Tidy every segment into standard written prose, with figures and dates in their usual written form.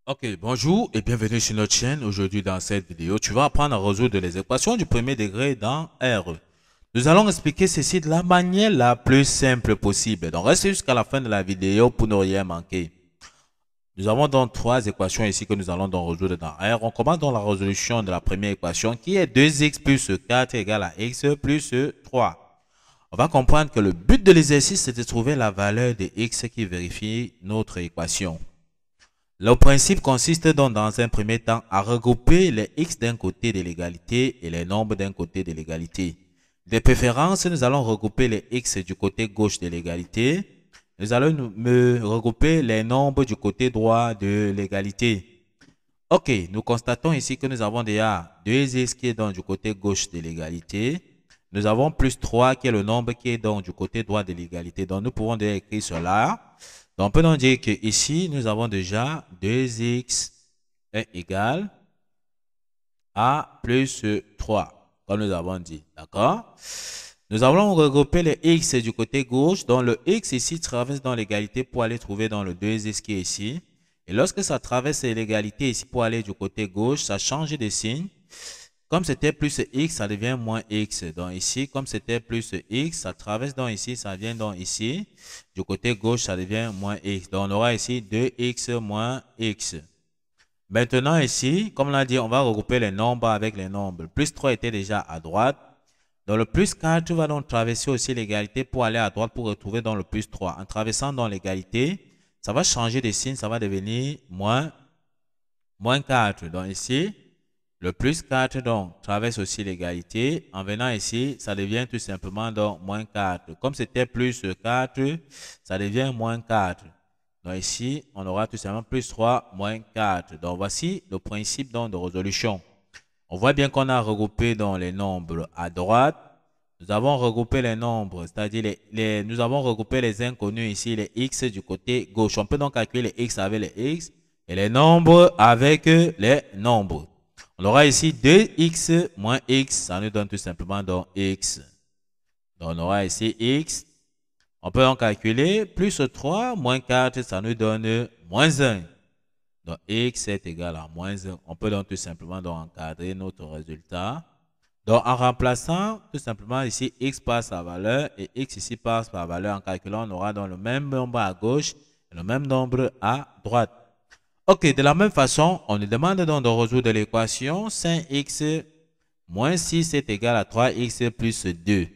Ok, bonjour et bienvenue sur notre chaîne. Aujourd'hui, dans cette vidéo, tu vas apprendre à résoudre les équations du premier degré dans R. Nous allons expliquer ceci de la manière la plus simple possible. Donc, restez jusqu'à la fin de la vidéo pour ne rien manquer. Nous avons donc trois équations ici que nous allons donc résoudre dans R. On commence dans la résolution de la première équation qui est 2x plus 4 égale à x plus 3. On va comprendre que le but de l'exercice, c'est de trouver la valeur de x qui vérifie notre équation. Le principe consiste donc dans un premier temps à regrouper les x d'un côté de l'égalité et les nombres d'un côté de l'égalité. De préférence, nous allons regrouper les x du côté gauche de l'égalité. Nous allons regrouper les nombres du côté droit de l'égalité. Ok, nous constatons ici que nous avons déjà 2x qui est donc du côté gauche de l'égalité. Nous avons plus 3 qui est le nombre qui est donc du côté droit de l'égalité. Donc nous pouvons déjà écrire cela. Donc, on peut donc dire que ici, nous avons déjà 2x est égal à plus 3, comme nous avons dit. D'accord? Nous allons regrouper les x du côté gauche. Donc, le x ici traverse dans l'égalité pour aller trouver dans le 2x qui est ici. Et lorsque ça traverse l'égalité ici pour aller du côté gauche, ça change de signe. Comme c'était plus x, ça devient moins x. Donc ici, comme c'était plus x, ça traverse donc ici, ça vient donc ici. Du côté gauche, ça devient moins x. Donc on aura ici 2x moins x. Maintenant ici, comme on l'a dit, on va regrouper les nombres avec les nombres. Plus 3 était déjà à droite. Donc le plus 4 va donc traverser aussi l'égalité pour aller à droite pour retrouver dans le plus 3. En traversant dans l'égalité, ça va changer de signe, ça va devenir moins 4. Donc ici, le plus 4 donc traverse aussi l'égalité. En venant ici, ça devient tout simplement donc moins 4. Comme c'était plus 4, ça devient moins 4. Donc ici, on aura tout simplement plus 3, moins 4. Donc voici le principe donc de résolution. On voit bien qu'on a regroupé dans les nombres à droite. Nous avons regroupé les nombres, c'est-à-dire nous avons regroupé les inconnus ici, les x du côté gauche. On peut donc calculer les x avec les x et les nombres avec les nombres. On aura ici 2x moins x, ça nous donne tout simplement donc x. Donc on aura ici x. On peut donc calculer plus 3 moins 4, ça nous donne moins 1. Donc x est égal à moins 1. On peut donc tout simplement donc encadrer notre résultat. Donc en remplaçant tout simplement ici x par sa valeur et x ici par sa valeur, en calculant on aura donc le même nombre à gauche et le même nombre à droite. Ok, de la même façon, on nous demande donc de résoudre l'équation 5x moins 6 est égal à 3x plus 2.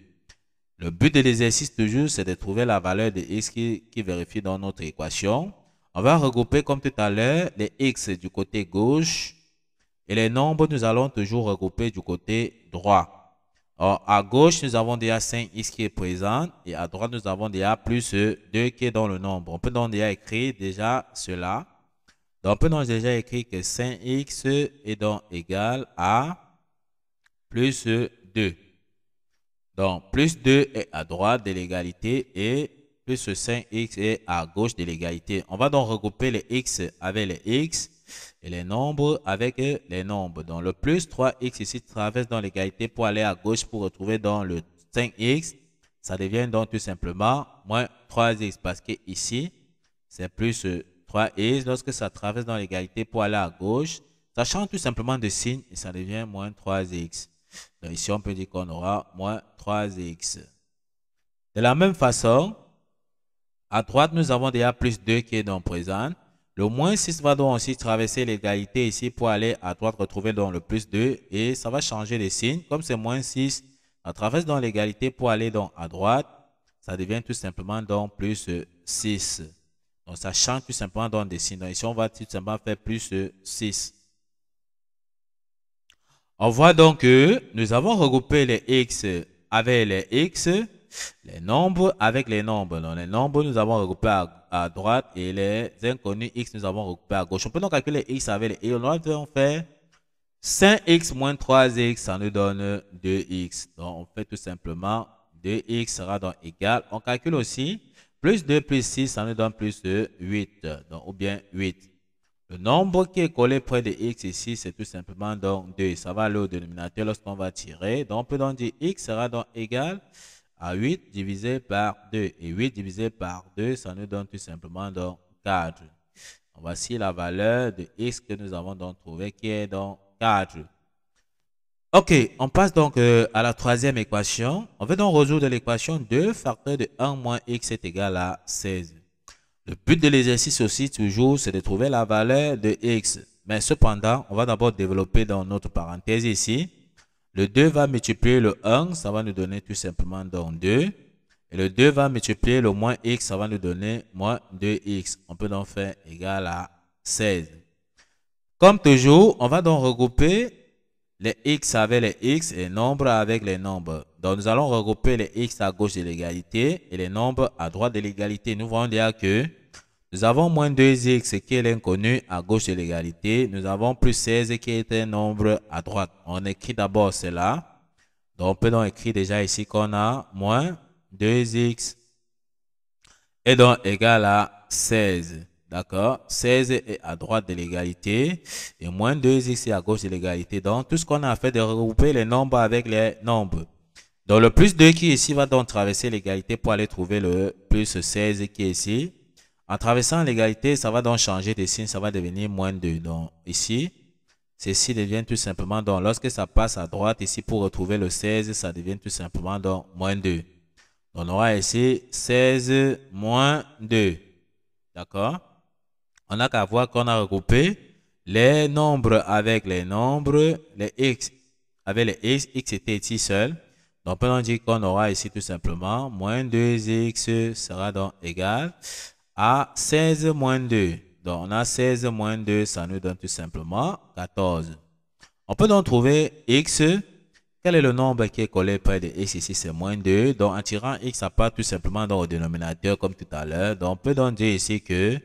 Le but de l'exercice toujours, c'est de trouver la valeur de x qui vérifie dans notre équation. On va regrouper comme tout à l'heure les x du côté gauche et les nombres, nous allons toujours regrouper du côté droit. Alors, à gauche, nous avons déjà 5x qui est présent et à droite, nous avons déjà plus 2 qui est dans le nombre. On peut donc déjà écrire déjà cela. Donc, on peut donc déjà écrire que 5x est donc égal à plus 2. Donc, plus 2 est à droite de l'égalité et plus 5x est à gauche de l'égalité. On va donc regrouper les x avec les x et les nombres avec les nombres. Donc, le plus 3x ici traverse dans l'égalité pour aller à gauche pour retrouver dans le 5x. Ça devient donc tout simplement moins 3x parce que ici, c'est plus 3x. Lorsque ça traverse dans l'égalité pour aller à gauche, ça change tout simplement de signe et ça devient moins 3x. Donc ici, on peut dire qu'on aura moins 3x. De la même façon, à droite, nous avons déjà plus 2 qui est donc présent. Le moins 6 va donc aussi traverser l'égalité ici pour aller à droite retrouver donc le plus 2 et ça va changer de signe. Comme c'est moins 6, ça traverse dans l'égalité pour aller donc à droite. Ça devient tout simplement donc plus 6. Donc ça change tout simplement dans des signes. Donc ici, on va tout simplement faire plus 6. On voit donc que nous avons regroupé les x avec les x, les nombres avec les nombres. Donc les nombres, nous avons regroupé à droite et les inconnus x, nous avons regroupé à gauche. On peut donc calculer les x avec les y. On va donc faire 5x moins 3x, ça nous donne 2x. Donc on fait tout simplement 2x sera donc égal. On calcule aussi plus 2 plus 6, ça nous donne plus de 8. Donc, ou bien 8. Le nombre qui est collé près de x ici, c'est tout simplement donc 2. Ça va aller au dénominateur lorsqu'on va tirer. Donc, on peut donc dire x sera donc égal à 8 divisé par 2. Et 8 divisé par 2, ça nous donne tout simplement donc 4. Voici la valeur de x que nous avons donc trouvé qui est donc 4. Ok, on passe donc à la troisième équation. On veut donc résoudre l'équation 2 facteur de 1 moins x est égal à 16. Le but de l'exercice aussi toujours, c'est de trouver la valeur de x. Mais cependant, on va d'abord développer dans notre parenthèse ici. Le 2 va multiplier le 1, ça va nous donner tout simplement donc 2. Et le 2 va multiplier le moins x, ça va nous donner moins 2x. On peut donc faire égal à 16. Comme toujours, on va donc regrouper les x avec les x et les nombres avec les nombres. Donc, nous allons regrouper les x à gauche de l'égalité et les nombres à droite de l'égalité. Nous voyons dire que nous avons moins 2x qui est l'inconnu à gauche de l'égalité. Nous avons plus 16 qui est un nombre à droite. On écrit d'abord cela. Donc, on peut donc écrire déjà ici qu'on a moins 2x est donc égal à 16. D'accord? 16 est à droite de l'égalité et moins 2x est à gauche de l'égalité. Donc, tout ce qu'on a à faire de regrouper les nombres avec les nombres. Donc, le plus 2 qui est ici va donc traverser l'égalité pour aller trouver le plus 16 qui est ici. En traversant l'égalité, ça va donc changer de signe, ça va devenir moins 2. Donc, ici, ceci devient tout simplement, donc, lorsque ça passe à droite, ici, pour retrouver le 16, ça devient tout simplement, donc, moins 2. On aura ici 16 moins 2. D'accord? On n'a qu'à voir qu'on a regroupé les nombres avec les nombres, les x avec les x était ici seul. Donc, on peut dire qu'on aura ici tout simplement moins 2x sera donc égal à 16 moins 2. Donc, on a 16 moins 2, ça nous donne tout simplement 14. On peut donc trouver x. Quel est le nombre qui est collé près de x ici? C'est moins 2. Donc, en tirant x à part tout simplement dans le dénominateur comme tout à l'heure. Donc, on peut donc dire ici que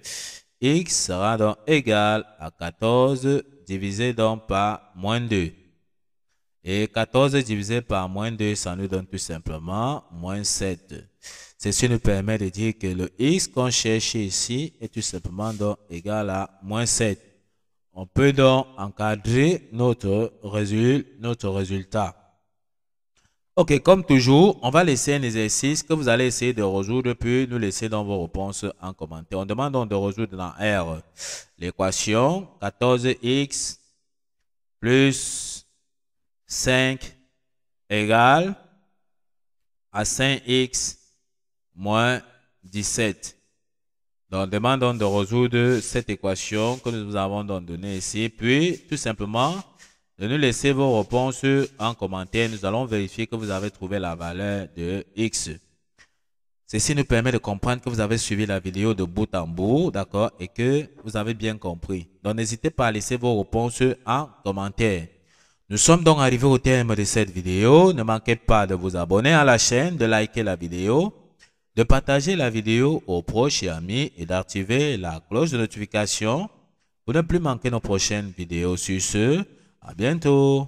x sera donc égal à 14 divisé donc par moins 2. Et 14 divisé par moins 2, ça nous donne tout simplement moins 7. Ceci nous permet de dire que le x qu'on cherche ici est tout simplement donc égal à moins 7. On peut donc encadrer notre résultat. Ok, comme toujours, on va laisser un exercice que vous allez essayer de résoudre, puis nous laisser dans vos réponses en commentaire. On demande donc de résoudre dans R l'équation 14x plus 5 égale à 5x moins 17. Donc, demande donc de résoudre cette équation que nous avons donc donnée ici, puis tout simplement de nous laisser vos réponses en commentaire. Nous allons vérifier que vous avez trouvé la valeur de x. Ceci nous permet de comprendre que vous avez suivi la vidéo de bout en bout, d'accord, et que vous avez bien compris. Donc, n'hésitez pas à laisser vos réponses en commentaire. Nous sommes donc arrivés au terme de cette vidéo. Ne manquez pas de vous abonner à la chaîne, de liker la vidéo, de partager la vidéo aux proches et amis et d'activer la cloche de notification pour ne plus manquer nos prochaines vidéos. Sur ce, à bientôt.